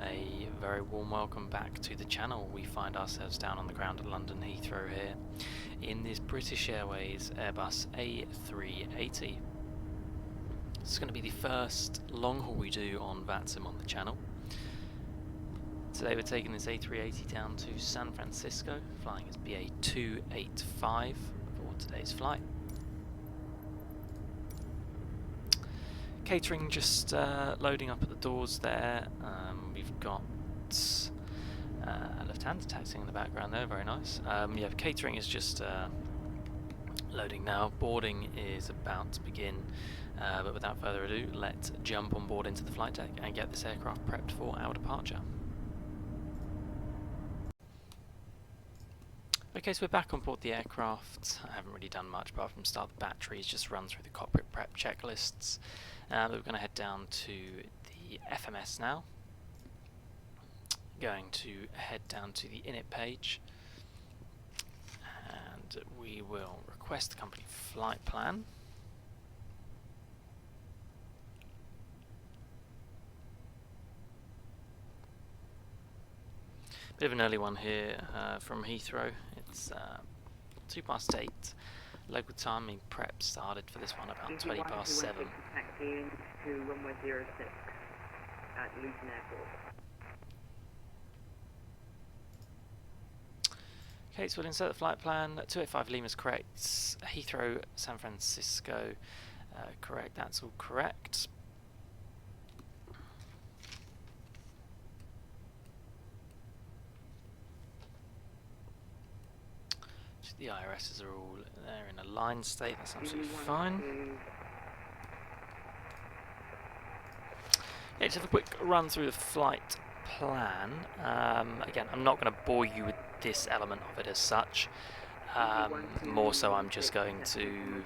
A very warm welcome back to the channel. We find ourselves down on the ground at London Heathrow here in this British Airways Airbus A380. This is going to be the first long haul we do on VATSIM on the channel. Today we're taking this A380 down to San Francisco, flying as BA 285 for today's flight. Catering just loading up at the doors there. We've got a Lufthansa taxiing in the background there, very nice. Yeah, catering is just loading now. Boarding is about to begin, but without further ado, let's jump on board into the flight deck and get this aircraft prepped for our departure. Okay, so we're back on board the aircraft. I haven't really done much apart from start the batteries, just run through the cockpit prep checklists. We're going to head down to the FMS now. Going to head down to the init page, and we will request the company flight plan. Bit of an early one here from Heathrow. It's 8:02 local time. I mean, prep started for this one about 7:20. Taxiing to runway 06 at London Airport. Okay, so we'll insert the flight plan. 285 Lima is correct. Heathrow, San Francisco, correct. That's all correct. The IRSs are all there in a line state, that's absolutely fine. Yeah, just have a quick run through the flight plan. Again, I'm not going to bore you with this element of it as such. More so I'm just going to...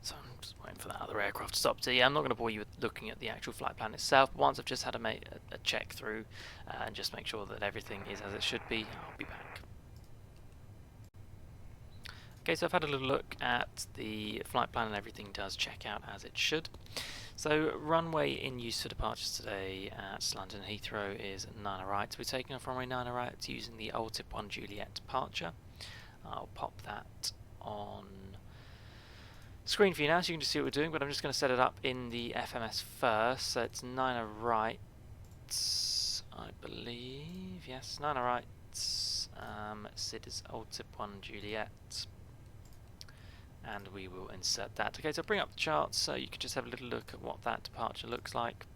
So I'm just waiting for that other aircraft to stop. So yeah, I'm not going to bore you with looking at the actual flight plan itself. But once I've just had a check through and just make sure that everything is as it should be, I'll be back. Okay, so I've had a little look at the flight plan and everything does check out as it should. So runway in use for departures today at London Heathrow is 9 right. We're taking off runway 9 right using the old tip 1 Juliet departure. I'll pop that on screen for you now so you can just see what we're doing, but I'm just going to set it up in the FMS first. So it's 9 right, I believe. Yes, 9 right. SID is old tip 1 Juliet. And we will insert that. Okay, so bring up the charts so you can just have a little look at what that departure looks like.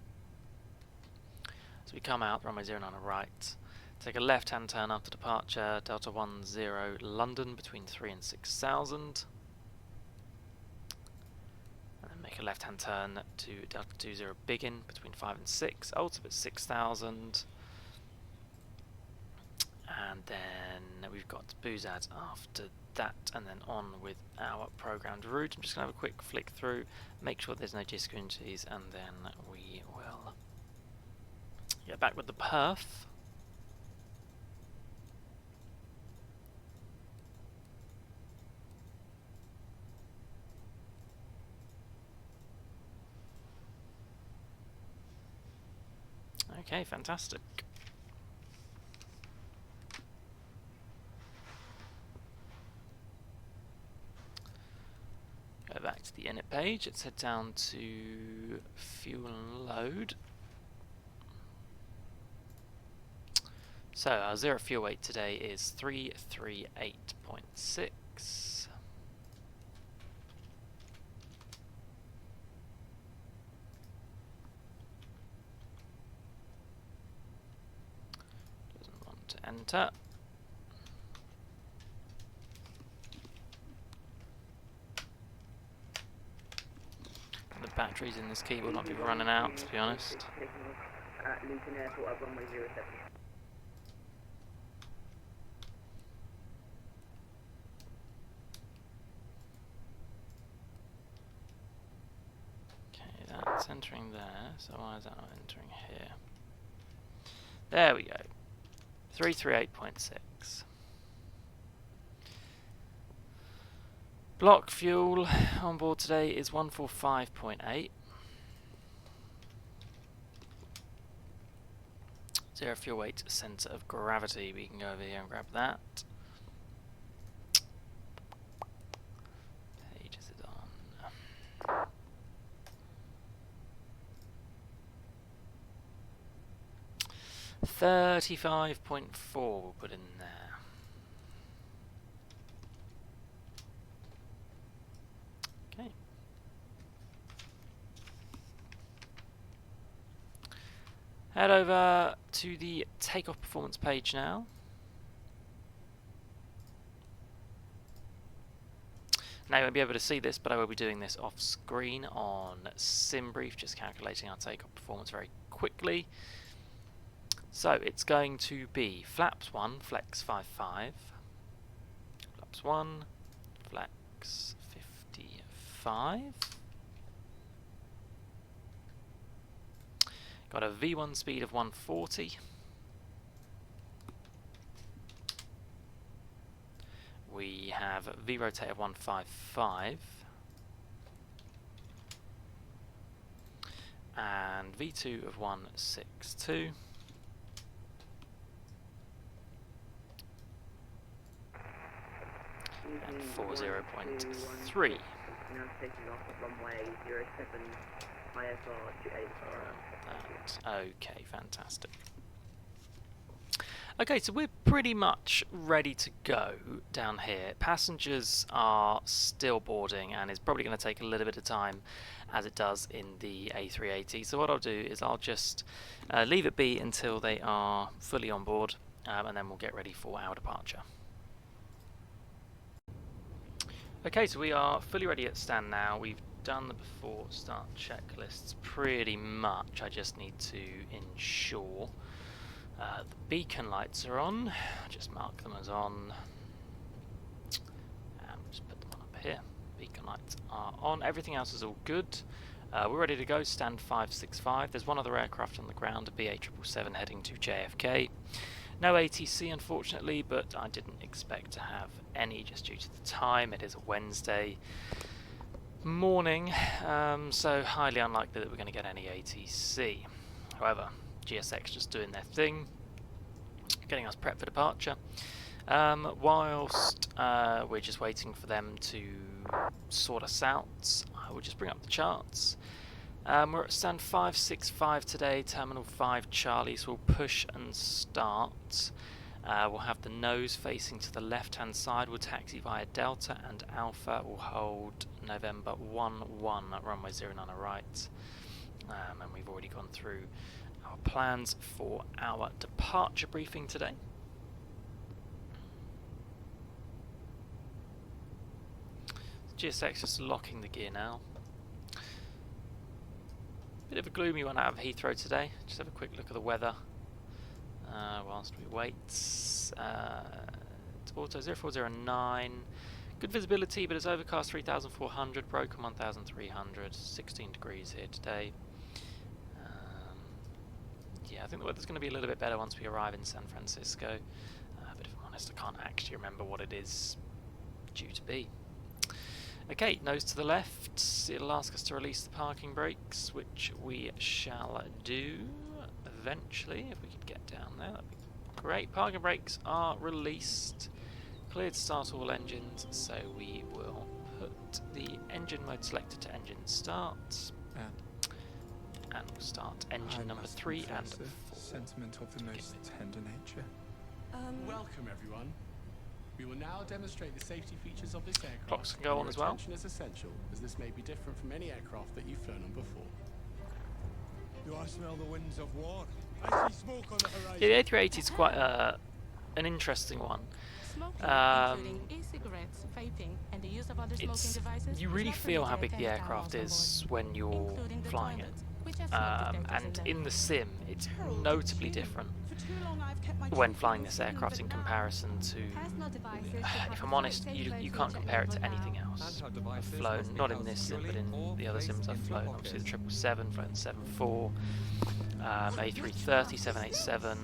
So we come out, runway 09 right, take a left-hand turn after departure, Delta 10 London between 3 and 6,000. And then make a left-hand turn to Delta 20 Biggin between 5 and 6, ultimate 6,000. And then we've got Buzad after that, and then on with our programmed route. I'm just going to have a quick flick through, make sure there's no discrepancies, and then we will get back with the perf. Okay, fantastic. Go back to the init page, let's head down to fuel and load. So our zero fuel weight today is 338.6. Doesn't want to enter. Batteries in this key will not be running out, to be honest. At Luton Airport at runway 07. Okay, that's entering there, so why is that not entering here? There we go. 338.6. Block fuel on board today is 145.8. 0 fuel weight, centre of gravity. We can go over here and grab that. Page is it on? 35.4 we'll put in there. Okay. Head over to the takeoff performance page now. Now you won't be able to see this, but I will be doing this off screen on SimBrief, just calculating our takeoff performance very quickly. So it's going to be flaps 1, flex 55, flaps 1, flex 55. Got a V1 speed of 140. We have V rotate of 155. And V2 of 162. And 40.3. Now taking off at runway 07 IFR to 8. Okay, fantastic. Okay, so we're pretty much ready to go down here. Passengers are still boarding, and it's probably going to take a little bit of time, as it does in the A380. So what I'll do is I'll just leave it be until they are fully on board, and then we'll get ready for our departure. Okay, so we are fully ready at stand now. We've done the before start checklists pretty much. I just need to ensure the beacon lights are on. Just mark them as on, and just put them on up here. Beacon lights are on. Everything else is all good. We're ready to go. Stand 565. There's one other aircraft on the ground, a BA 777 heading to JFK. No ATC unfortunately, but I didn't expect to have any just due to the time. It is a Wednesday morning, so highly unlikely that we're going to get any ATC. However, GSX just doing their thing, getting us prepped for departure. Whilst we're just waiting for them to sort us out, I will just bring up the charts. We're at stand 565 today, Terminal 5 Charlie, so we'll push and start. We'll have the nose facing to the left hand side, we'll taxi via Delta, and Alpha will hold November 11 at runway 09 right. And we've already gone through our plans for our departure briefing today. GSX just locking the gear now. Bit of a gloomy one out of Heathrow today. Just have a quick look at the weather whilst we wait. It's auto 0409. Good visibility, but it's overcast 3,400, broken 1,300. 16 degrees here today. Yeah, I think the weather's going to be a little bit better once we arrive in San Francisco. But if I'm honest, I can't actually remember what it is due to be. Okay, nose to the left. It'll ask us to release the parking brakes, which we shall do eventually. If we could get down there, that'd be great. Parking brakes are released. Cleared to start all engines, so we will put the engine mode selector to engine start. And we'll start engine number 3 and 4. Sentiment of the most tender nature. Welcome everyone. We will now demonstrate the safety features of this aircraft. Clocks can go on as well. Attention is essential, as this may be different from any aircraft that you've flown on before. Do I smell the winds of war? I see smoke on the horizon. Yeah, the A380 is quite an interesting one. Including e-cigarettes, vaping, and the use of other smoking devices. You really feel how big the aircraft is when you're flying it. And in the sim, it's notably different when flying this aircraft in comparison to, if I'm honest, you can't compare it to anything else. I've flown, not in this sim, but in the other sims I've flown, obviously the 777, flown the 74, A330, 787,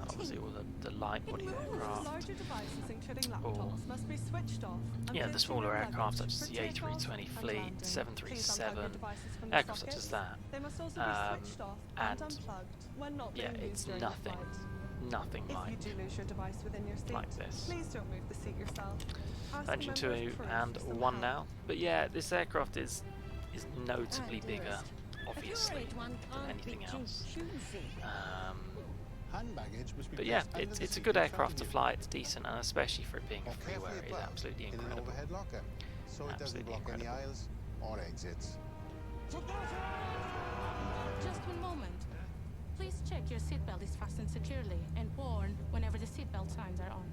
obviously all the the light body aircraft, Larger devices, including or laptops, must be switched off. yeah, the Until smaller 11 aircraft such as for the takeoff A320 and fleet, landing. Please 737, unplug your devices from the aircraft such sockets. as that. They must also be switched off and and unplugged when not yeah, being it's used during nothing, the flight. nothing If you like do lose your device within your seat, like this. please don't move the seat yourself. Ask a Engine member 2 of crew and for some 1 help. now. But yeah, this aircraft is notably bigger, obviously, than anything else. Hand baggage must be But yeah, placed under the it's a seat good in aircraft front to of fly. It's decent, and especially for it being you, a or freeware, carefully it's above absolutely in an incredible. overhead locker, so it doesn't Absolutely block any incredible. aisles or exits. Just one moment. Please check your seatbelt is fastened securely and worn whenever the seatbelt signs are on.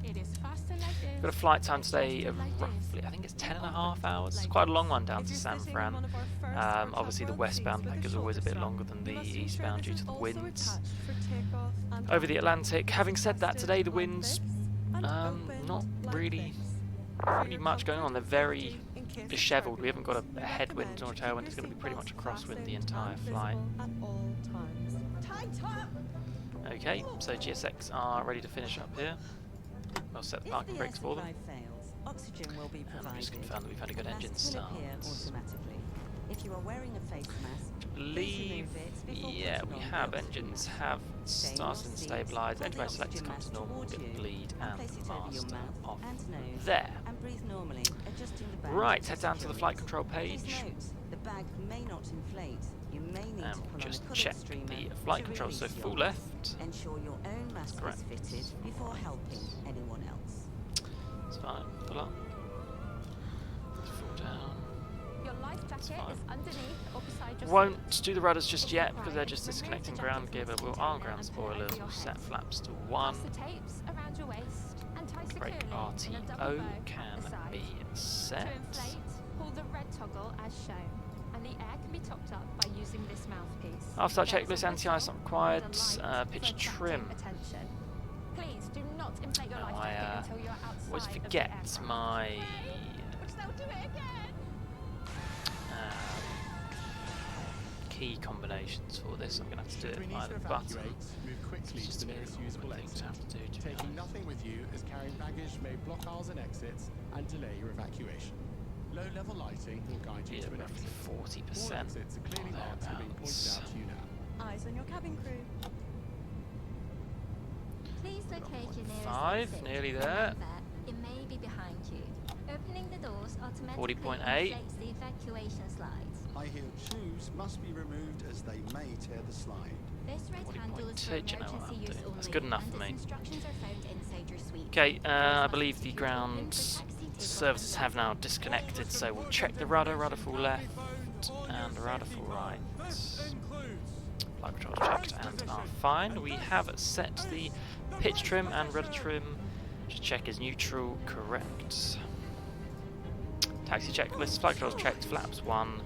It is fastened like this. Got a flight time today adjusted of like this, roughly, I think it's 10.5 hours. It's like quite a long this. one down If to you're San sitting in Fran. one of our first or Obviously the top westbound seats leg with is a always a bit shoulder longer than strap, you the must ensure eastbound this due is to the also winds attached for takeoff and over the landing. Atlantic. Having said that, today the Like winds, this, and open not like really this. For really your much going on. They're comfort very and safety, in case of dishevelled. We haven't got turbulence, a we headwind recommend or a you tailwind. keep It's going to be your pretty much a seatbelts crosswind the fastened entire and flight. visible at all times. Tight up! Okay, so GSX are ready to finish up here. We'll set the parking brakes for them. Fails, oxygen will be And provided. we'll just confirm that we've had a good The engine mask will start. appear automatically. If you are wearing a face mask, Believe, yeah, we have engines have started and stabilised. Engine brake selector comes to normal, get the bleed and master off there. and breathe normally, adjusting the bag Right, for head down to the flight security. control Please page note, the bag may not inflate. You may need and to we'll pull just on a check colored streamer the flight to controls. So release full your left, Ensure your own mask correct. is fitted before helping anyone else. it's fine, pull up, full down. Your life jacket fine. is underneath or beside your Won't do the rudders just yet because they're just disconnecting ground gear, but we'll arm ground spoilers, we'll set flaps to 1. Pass the tapes around your waist and tie Brake securely in a double RTO bow at can the side. be To set. inflate, pull the red toggle as shown, and the air can be topped up by using this mouthpiece. After that There is a checklist, anti-ice not whistle required, and a light pitch for trim. attracting attention. Please do not inflate your Now life I jacket until you're outside always of the forget aircraft. my Which they'll do it again. key combinations for this. I'm going to have to do Should we it need by to the button. evacuate, move quickly It's to just the a nearest really usable awkward thing to exit. have to do, to be Taking honest. nothing with you as carrying baggage may block aisles and exits and delay your evacuation. Low-level lighting will guide you Yeah, to an roughly exit. 40% All exits are clearly or marked and being pointed thereabouts. out to you now. Eyes on your cabin crew. Please locate your nearest 5, exit. nearly there. Remember, it may be behind you. Opening the doors automatically 40.8. inflates the evacuation slides. High-heeled shoes must be removed as they may tear the slide. This red handle is for 40.2, do you know what emergency I'm use doing? only. That's good enough and for its me. Instructions are found inside your suite. Okay, Doors I must believe the be open for ground taxi, takeoff, services and have now landing. disconnected, so we'll check the rudder full left and rudder full right. Flight controls checked and are fine. We have set the pitch trim and rudder trim. Just check is neutral correct. Taxi checklist, flight controls checked, flaps 1.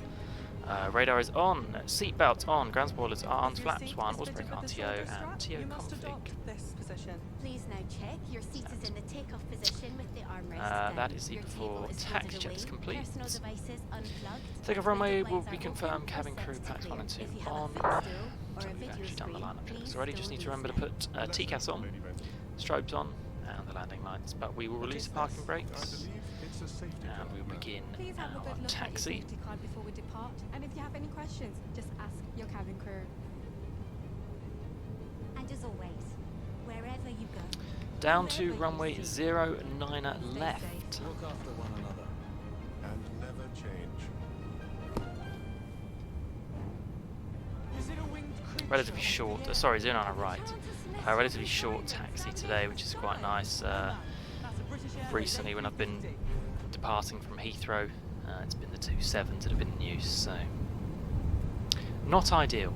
Radar is on, seat belts on, ground spoilers are on, flaps 1, autobrake RTO and TO config. This position. Please now check your seat is in the takeoff position with the armrest That down. is Your even table for is taxi folded checks away, complete. Personal devices unplugged. Takeoff and runway window will blinds be are confirmed, open cabin or crew set to packs 1 and 2 clear. If you have a on. footstool or So a we've video actually done the screen, lineup checks please already, just don't need to use remember to them. put TCAS on, strobes on, and the landing lights. But we will release the parking brakes, It's a safety and we'll begin Please have a our good look at your taxi. safety card before we depart. And if you have any questions, just ask your cabin crew. And as always, wherever you go, Down to runway 09 left. Look after one another and never change. Is it a winged creature? Relatively short, sorry, 09 right. Relatively short taxi today, which is quite nice. Recently, when I've been departing from Heathrow, it's been the 27s that have been in use, so not ideal.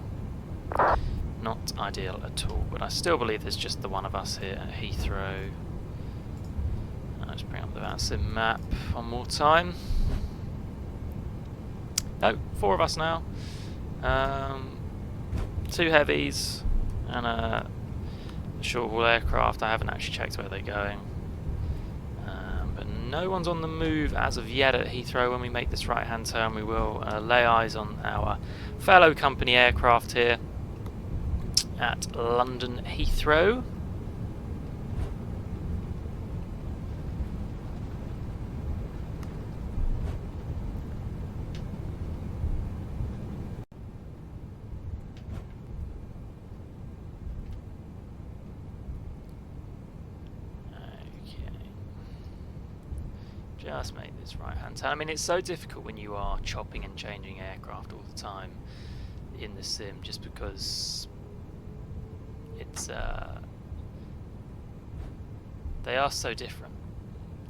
Not ideal at all, but I still believe there's just the one of us here at Heathrow. I'll just bring up the VATSIM map one more time. No, 4 of us now. 2 heavies and a short haul aircraft. I haven't actually checked where they're going. But no one's on the move as of yet at Heathrow. When we make this right hand turn, we will lay eyes on our fellow company aircraft here. at London Heathrow. Just make this right hand turn. I mean, it's so difficult when you are chopping and changing aircraft all the time in the sim, just because it's they are so different.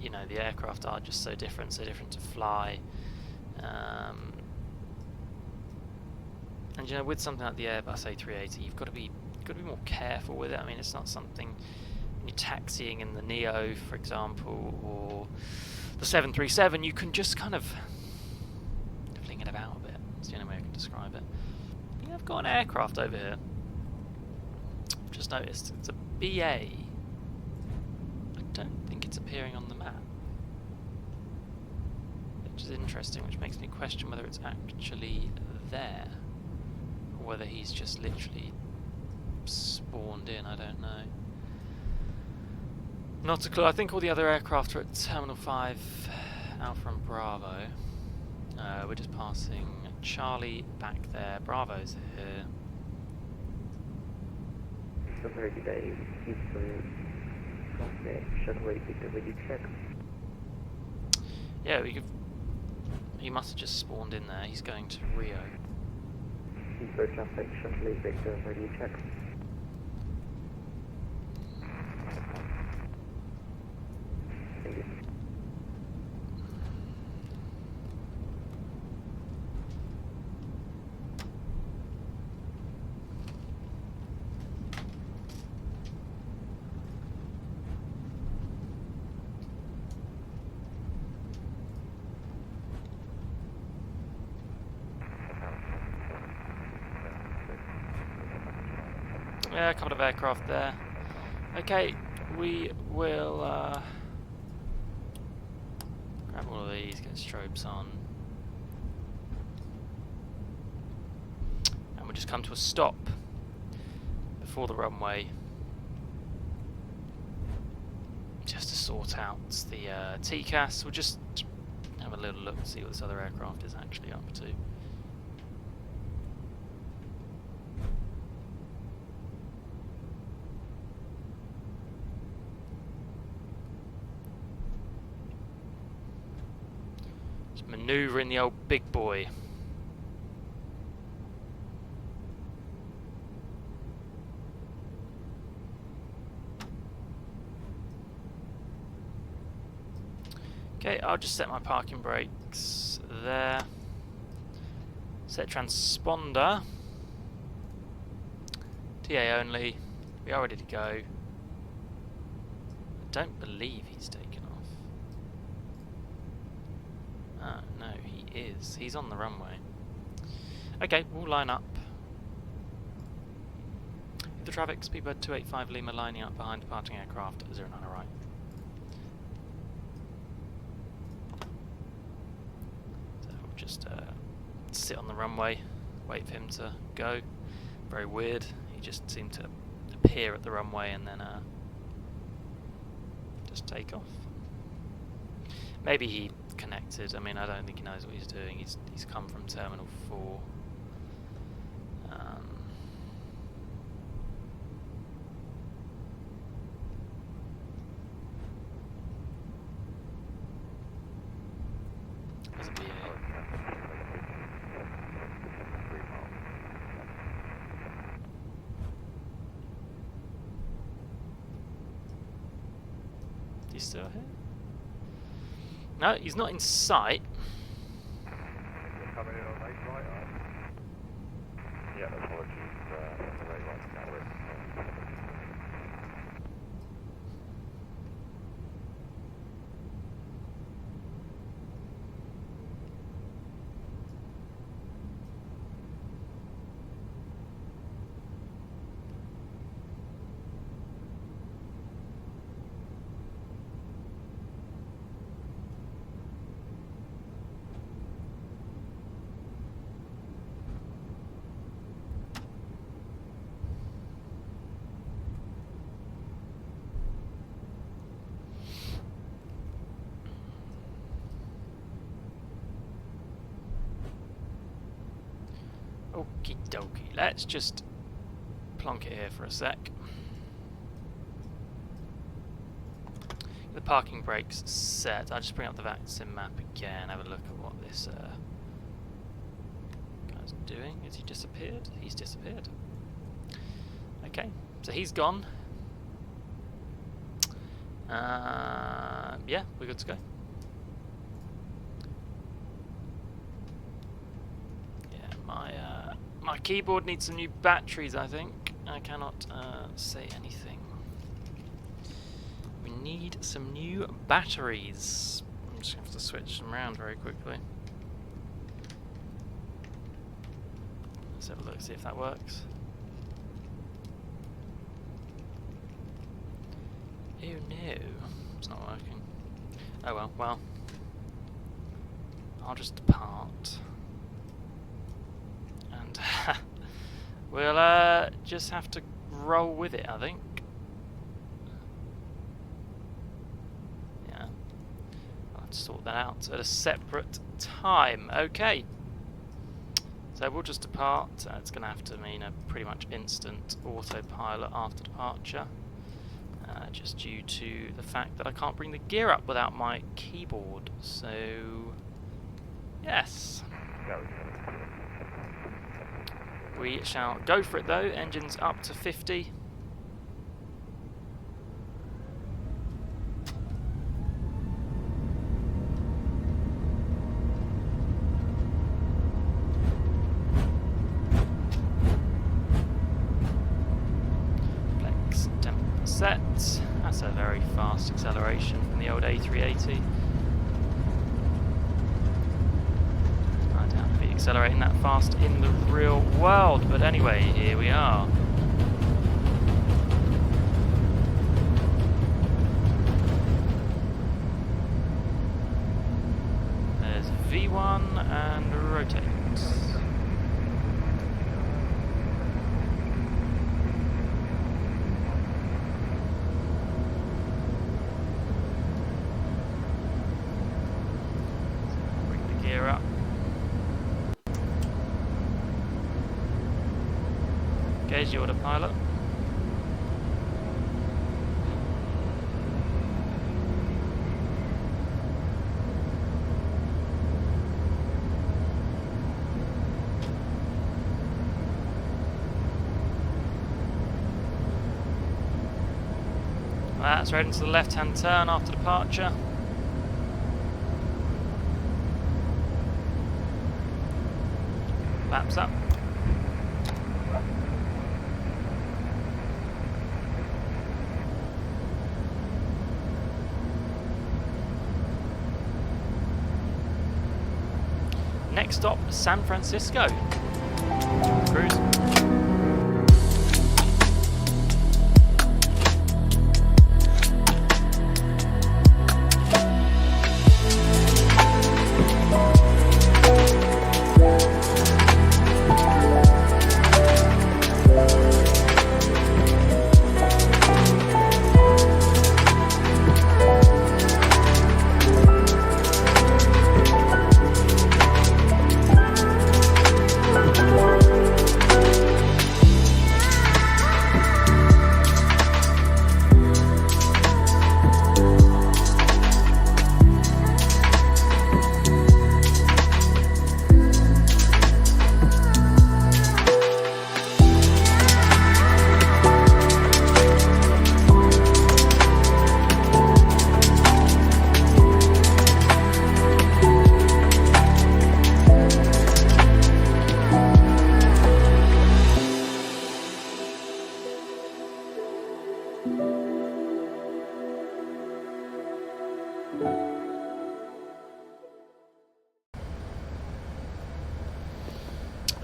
You know, the aircraft are just so different to fly. And you know, with something like the Airbus A380, you've got to be more careful with it. I mean, it's not something when you're taxiing in the Neo, for example, or the 737, you can just kind of fling it about a bit. That's the only way I can describe it. Yeah, I've got an aircraft over here. I've just noticed it's a BA. I don't think it's appearing on the map, which is interesting, which makes me question whether it's actually there, or whether he's just literally spawned in. I don't know. Not a clue. I think all the other aircraft are at Terminal 5, Alpha and Bravo. We're just passing Charlie back there. Bravo's here. So 30 days, Heathrow, traffic, shuttle Victor, will you check? Yeah, we could. He must have just spawned in there. He's going to Rio. Heathrow traffic, shuttle Victor, will you check? Thank you. Yeah, a couple of aircraft there. Okay, we will grab all of these, get strobes on, and we'll just come to a stop before the runway, just to sort out the TCAS. We'll just have a little look to see what this other aircraft is actually up to. Manoeuvring the old big boy. Okay, I'll just set my parking brakes there. Set transponder. TA only. We are ready to go. I don't believe he's taken off. No, he is. He's on the runway. Okay, we'll line up. The traffic, Speedbird 285 Lima lining up behind departing aircraft at 09 right. So we'll just sit on the runway, wait for him to go. Very weird. He just seemed to appear at the runway and then just take off. Maybe he connected. I mean, I don't think he knows what he's doing. He's come from Terminal 4. There's a BA. He's still here? No, he's not in sight. Coming in on late right, yeah, apologies, the late right's now with. Okie dokie, let's just plonk it here for a sec. The parking brake's set. I'll just bring up the VATSIM map again, have a look at what this guy's doing. Has he disappeared? He's disappeared. Okay, so he's gone. Yeah, we're good to go. Yeah, my keyboard needs some new batteries, I think. I cannot say anything. We need some new batteries. I'm just going to have to switch them around very quickly. Let's have a look, see if that works. Oh no, it's not working. Oh well, I'll just depart. And we'll just have to roll with it, I think. Yeah, I'll have to sort that out at a separate time. Okay, so we'll just depart. It's going to have to mean a pretty much instant autopilot after departure. Just due to the fact that I can't bring the gear up without my keyboard. So, yes. We shall go for it though. Engine's up to 50. Flex temp set. That's a very fast acceleration from the old A380. I doubt to be accelerating that fast in the real world, but anyway, here we are. There's V1 and rotate. Up. Engage the autopilot. That's right into the left-hand turn after departure. Flaps up. Next stop, San Francisco. Cruise.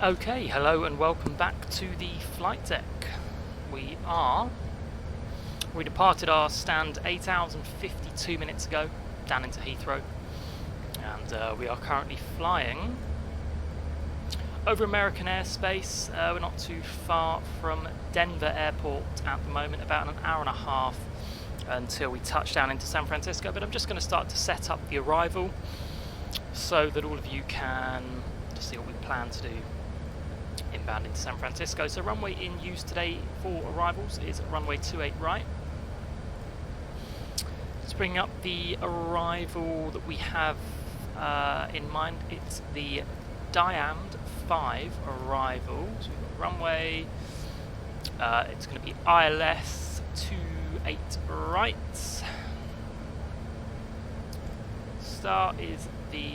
Okay, hello and welcome back to the flight deck. We departed our stand 8 hours and 52 minutes ago down into Heathrow, and we are currently flying over American airspace. We're not too far from Denver Airport at the moment, about an hour and a half until we touch down into San Francisco, but I'm just going to start to set up the arrival so that all of you can see what we plan to do inbound into San Francisco. So runway in use today for arrivals is runway 28 right. Let's bring up the arrival that we have in mind. It's the Diamond 5 arrival. So we've got runway, it's going to be ILS 28 right. Start is the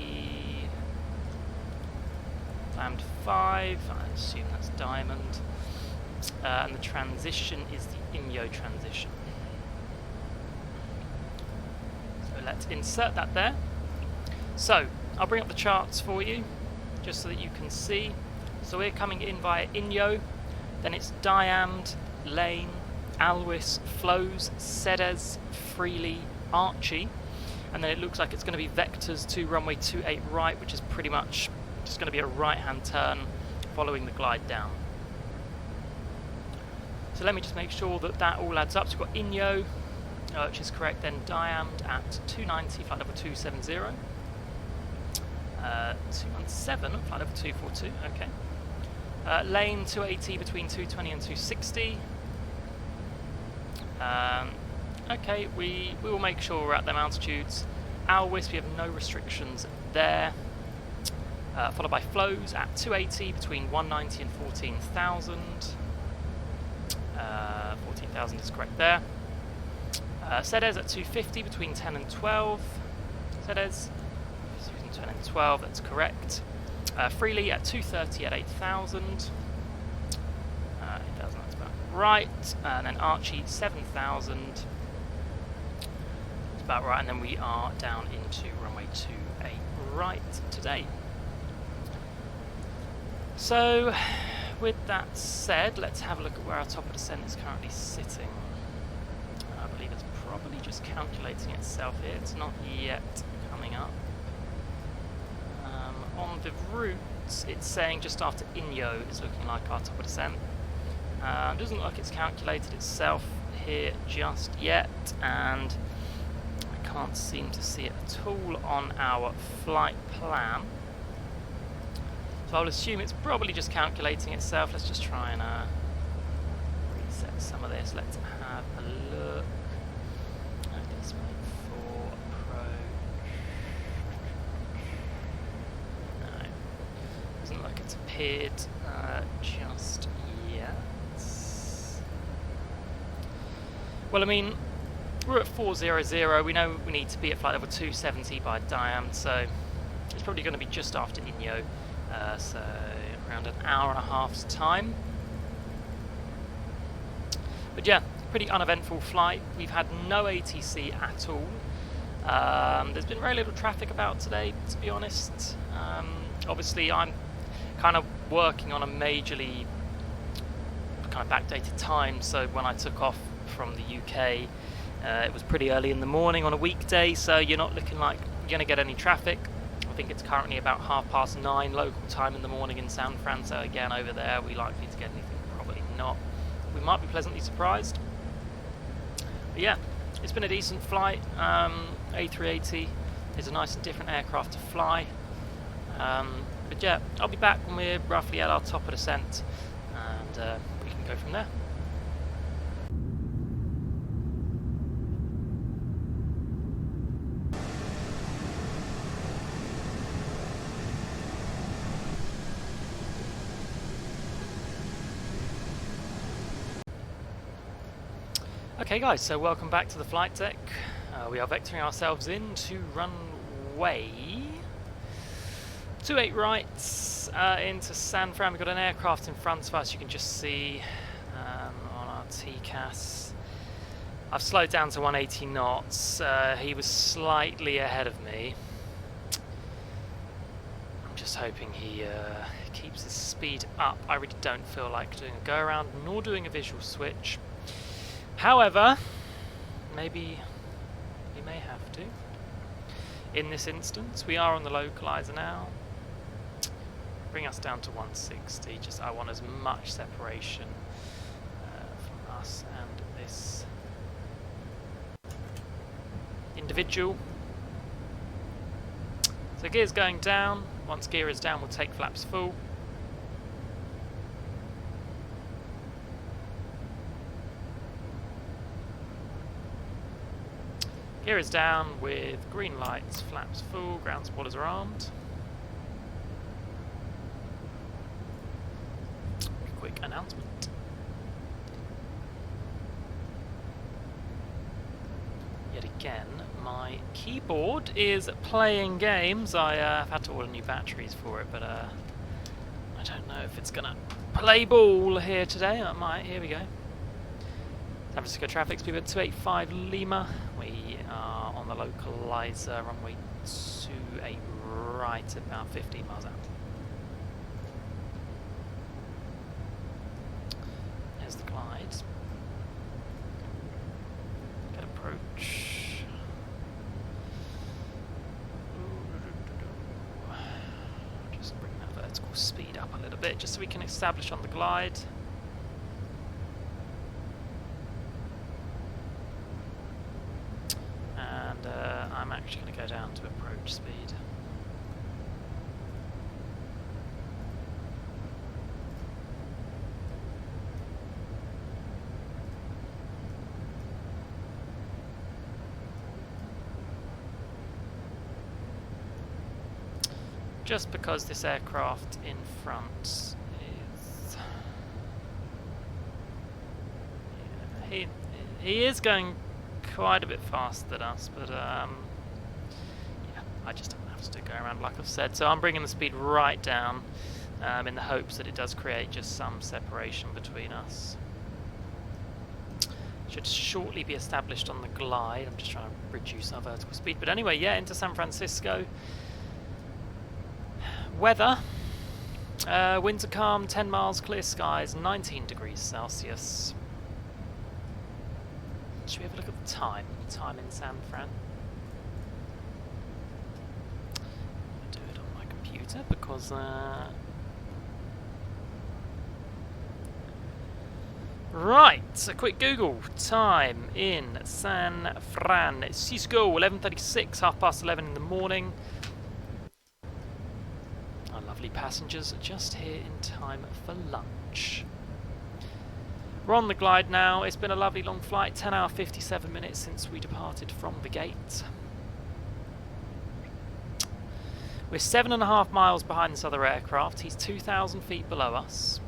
Diamond 5, I assume that's Diamond, and the transition is the INYO transition. So let's insert that there. So I'll bring up the charts for you, just so that you can see. So we're coming in via INYO, then it's Diamond, Lane, Alwis, Flows, Cedes, Freely, Archie, and then it looks like it's going to be vectors to runway 28 right, which is pretty much just going to be a right-hand turn following the glide down. So let me just make sure that that all adds up. So we've got INYO, which is correct, then Diamond at 290, flight level 270. 217, flight level 242, okay. Lane 280 between 220 and 260. Okay, we will make sure we're at them altitudes. Alwis, we have no restrictions there. Followed by Flows at 280 between 190 and 14,000. 14,000 is correct there. Cedes at 250 between 10 and 12. Cedes, 10 and 12, that's correct. Freely at 230 at 8,000. 8,000, that's about right. And then Archie 7,000. That's about right. And then we are down into runway 28 right today. So, with that said, let's have a look at where our top of descent is currently sitting. I believe it's probably just calculating itself here. It's not yet coming up. On the route, it's saying just after INYO is looking like our top of descent. It doesn't look like it's calculated itself here just yet, and I can't seem to see it at all on our flight plan. So I'll assume it's probably just calculating itself. Let's just try and reset some of this. Let's have a look. This way for approach. No, doesn't look like it's appeared just yet. Well, I mean, we're at 400. We know we need to be at flight level 270 by Diam, so it's probably going to be just after INYO. So around an hour and a half's time. But yeah, pretty uneventful flight. We've had no ATC at all. There's been very little traffic about today, to be honest. Obviously, I'm kind of working on a majorly kind of backdated time, so when I took off from the UK, it was pretty early in the morning on a weekday, so you're not looking like you're going to get any traffic. I think it's currently about 9:30 local time in the morning in San Fran, so again over there, are we likely to get anything? Probably not. We might be pleasantly surprised. But yeah, it's been a decent flight. A380 is a nice and different aircraft to fly. But yeah, I'll be back when we're roughly at our top of descent, and we can go from there. Okay guys, so welcome back to the flight deck. We are vectoring ourselves into runway 28 right into San Fran. We've got an aircraft in front of us, you can just see on our TCAS. I've slowed down to 180 knots. He was slightly ahead of me. I'm just hoping he keeps his speed up. I really don't feel like doing a go around nor doing a visual switch. However, maybe we may have to. In this instance, we are on the localizer now. Bring us down to 160. Just I want as much separation from us and this individual. So gear's going down. Once gear is down, we'll take flaps full. Gear is down with green lights, flaps full, ground spoilers are armed. Quick announcement. Yet again, my keyboard is playing games. I've had to order new batteries for it, but I don't know if it's gonna play ball here today. I might. Here we go. San Francisco traffic speed at 285 Lima. We are on the localizer, runway 28 right, about 15 miles out. There's the glide. Good approach. Just bring that vertical speed up a little bit, just so we can establish on the glide. And I'm actually going to go down to approach speed. Just because this aircraft in front is... Yeah, he is going quite a bit faster than us, but yeah, I just don't have to go around like I've said. So I'm bringing the speed right down in the hopes that it does create just some separation between us. Should shortly be established on the glide. I'm just trying to reduce our vertical speed. But anyway, yeah, into San Francisco. Weather. Winds are calm, 10 miles, clear skies, 19 degrees Celsius. Should we have a look at the time? Time in San Fran. I'll do it on my computer because right, a quick Google. Time in San Francisco, 11:36, 11:30 in the morning. Our lovely passengers are just here in time for lunch. We're on the glide now. It's been a lovely long flight, 10 hours 57 minutes since we departed from the gate. We're 7.5 miles behind this other aircraft. He's 2,000 feet below us.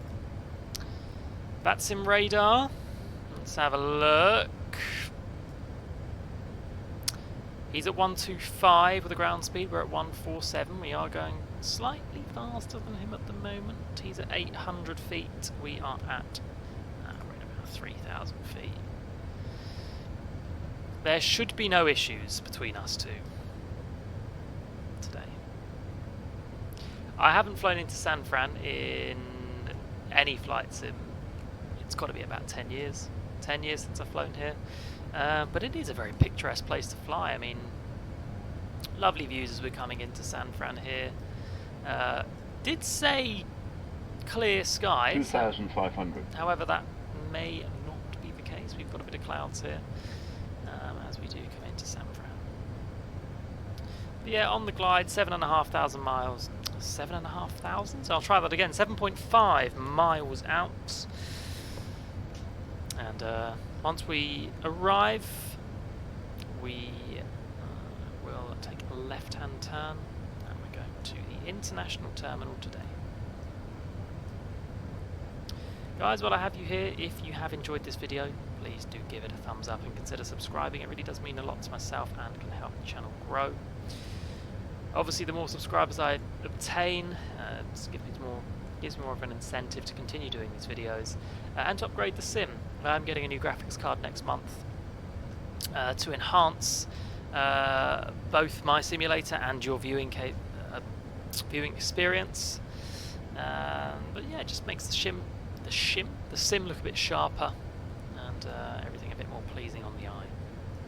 VATSIM radar. Let's have a look. He's at 125 with the ground speed. We're at 147. We are going slightly faster than him at the moment. He's at 800 feet. We are at 3,000 feet. There should be no issues between us two today. I haven't flown into San Fran in any flight sim. It's got to be about 10 years. 10 years since I've flown here. But it is a very picturesque place to fly. I mean, lovely views as we're coming into San Fran here. Did say clear skies. 2,500. However, that may not be the case. We've got a bit of clouds here as we do come into San Fran. But yeah, on the glide, 7,500 miles. 7,500? So I'll try that again. 7.5 miles out. And once we arrive, we will take a left-hand turn, and we're going to the international terminal today. Guys, while I have you here, if you have enjoyed this video, please do give it a thumbs up and consider subscribing. It really does mean a lot to myself and can help the channel grow. Obviously, the more subscribers I obtain, it gives me more of an incentive to continue doing these videos and to upgrade the sim. I'm getting a new graphics card next month to enhance both my simulator and your viewing experience. But yeah, it just makes the sim look a bit sharper and everything a bit more pleasing on the eye.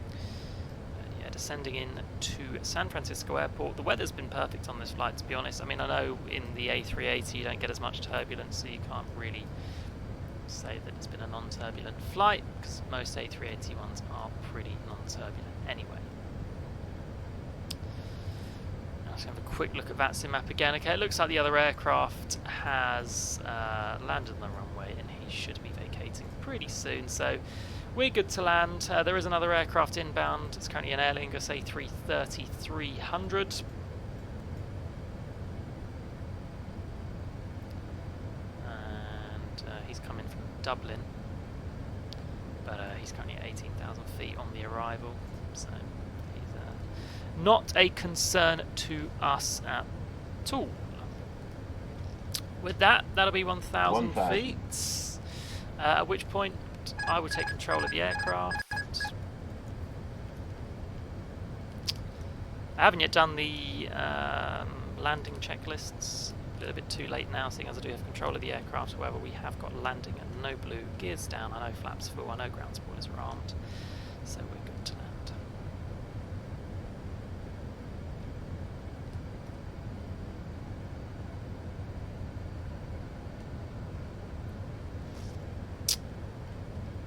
But yeah, descending in to San Francisco Airport. The weather's been perfect on this flight, to be honest. I mean, I know in the A380 you don't get as much turbulence, so you can't really say that it's been a non-turbulent flight, because most A380 ones are pretty non-turbulent anyway. Let's have a quick look at VATSIM map again. Okay, it looks like the other aircraft has landed on the runway and he should be vacating pretty soon, so We're good to land. There is another aircraft inbound. It's currently an Aer Lingus A330-300. And he's coming from Dublin. But he's currently at 18,000 feet on the arrival. So he's not a concern to us at all. With that, that'll be 1,000 feet. At which point I will take control of the aircraft. I haven't yet done the landing checklists. A little bit too late now, seeing as I do have control of the aircraft. However, we have got landing and no blue, gears down. I know flaps full. I know ground spoilers are armed, so we're good to land.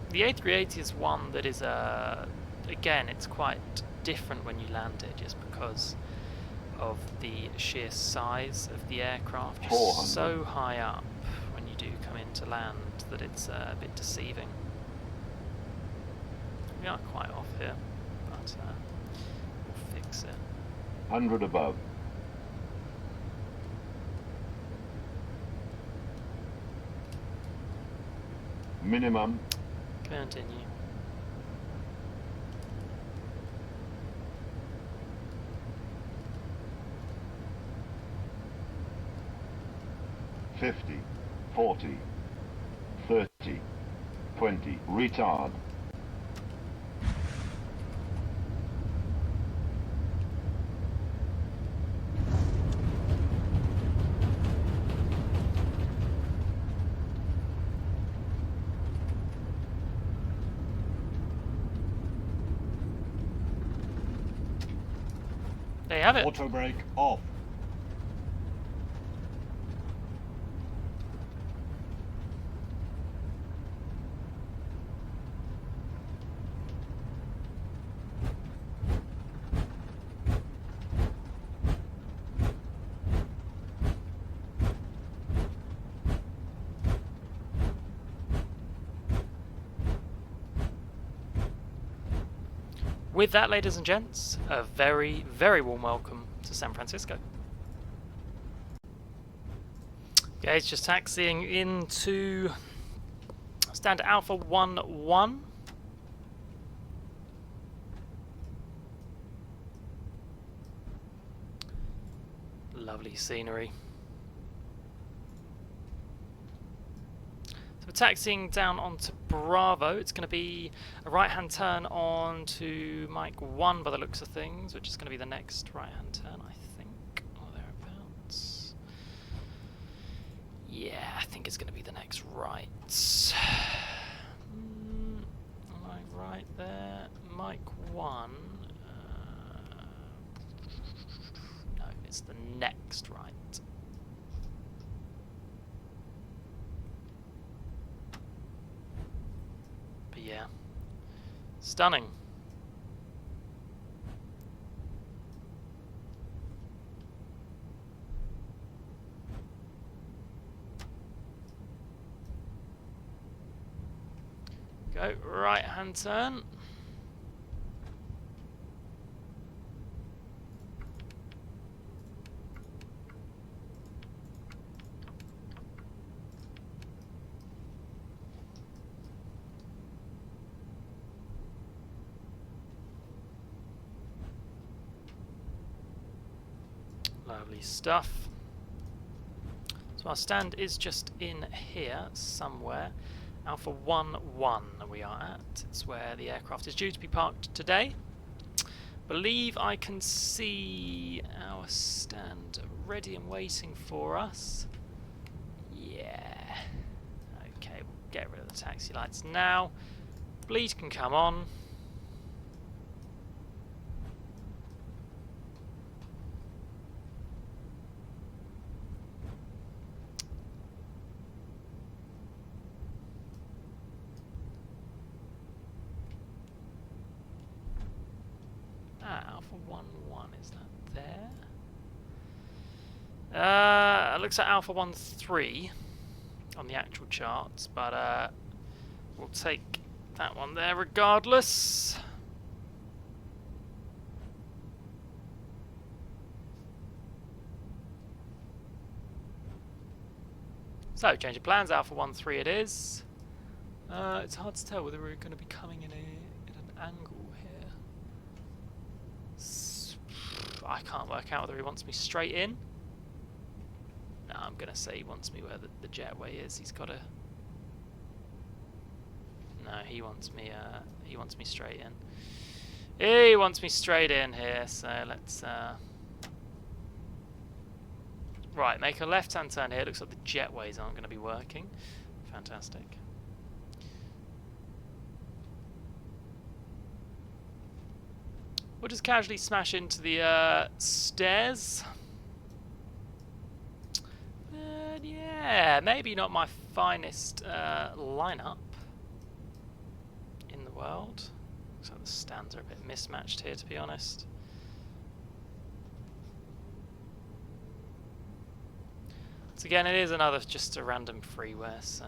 The A380 is one that is, again, it's quite different when you land it, just because of the sheer size of the aircraft. Just so high up when you do come in to land that it's a bit deceiving. We are quite off here, but we'll fix it. 100 above. Minimum. Continue. $50, $40, $30, $20. Retard. There you have it. Auto brake off. With that, ladies and gents, a very, very warm welcome to San Francisco. Okay, it's just taxiing into standard Alpha 11. Lovely scenery. So we're taxiing down onto Bravo. It's going to be a right-hand turn on to Mike 1 by the looks of things, which is going to be the next right-hand turn, I think, or thereabouts. Yeah, I think it's going to be the next right. Am I right there? Mike 1. No, it's the next right. Yeah, stunning. Go right hand turn. Lovely stuff. So our stand is just in here somewhere. Alpha 11 we are at. It's where the aircraft is due to be parked today. Believe I can see our stand ready and waiting for us. Yeah. Okay, we'll get rid of the taxi lights now. Bleed can come on. Alpha 11, is that there? It looks like Alpha 13 on the actual charts, but we'll take that one there regardless. So, change of plans, Alpha 1-3 it is. It's hard to tell whether we're going to be coming in an angle here. I can't work out whether he wants me straight in. No, I'm going to say he wants me where the jetway is. He's got to... No, he wants me straight in. He wants me straight in here, so let's... Right, make a left-hand turn here. Looks like the jetways aren't going to be working. Fantastic. We'll just casually smash into the stairs. But yeah, maybe not my finest lineup in the world. Looks like the stands are a bit mismatched here, to be honest. So again, it is another just a random freeware, so...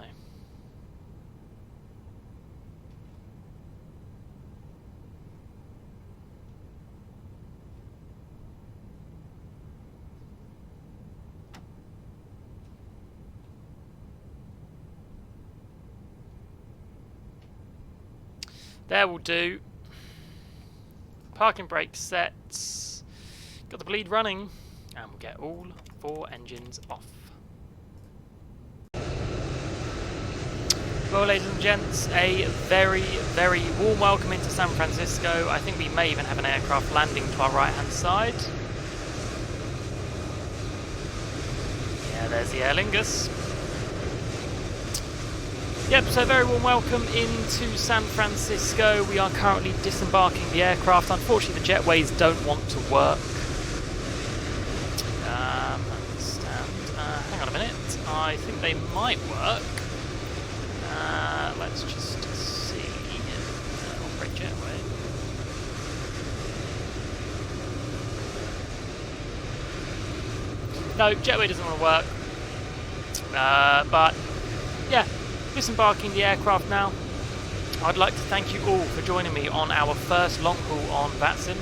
There will do. Parking brake set. Got the bleed running, and we'll get all 4 engines off. Well, ladies and gents, a very, very warm welcome into San Francisco. I think we may even have an aircraft landing to our right-hand side. Yeah, there's the Aer Lingus. Yep, so very warm welcome into San Francisco. We are currently disembarking the aircraft. Unfortunately, the jetways don't want to work. Hang on a minute. I think they might work. Let's just see. Operate jetway. No, jetway doesn't want to work. But yeah. Disembarking the aircraft now. I'd like to thank you all for joining me on our first long haul on VATSIM.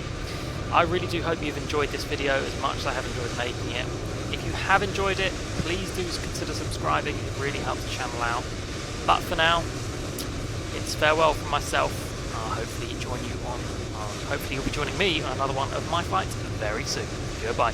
I really do hope you've enjoyed this video as much as I have enjoyed making it. If you have enjoyed it, please do consider subscribing. It really helps the channel out. But for now, it's farewell from myself. Hopefully you'll be joining me on another one of my flights very soon. Goodbye.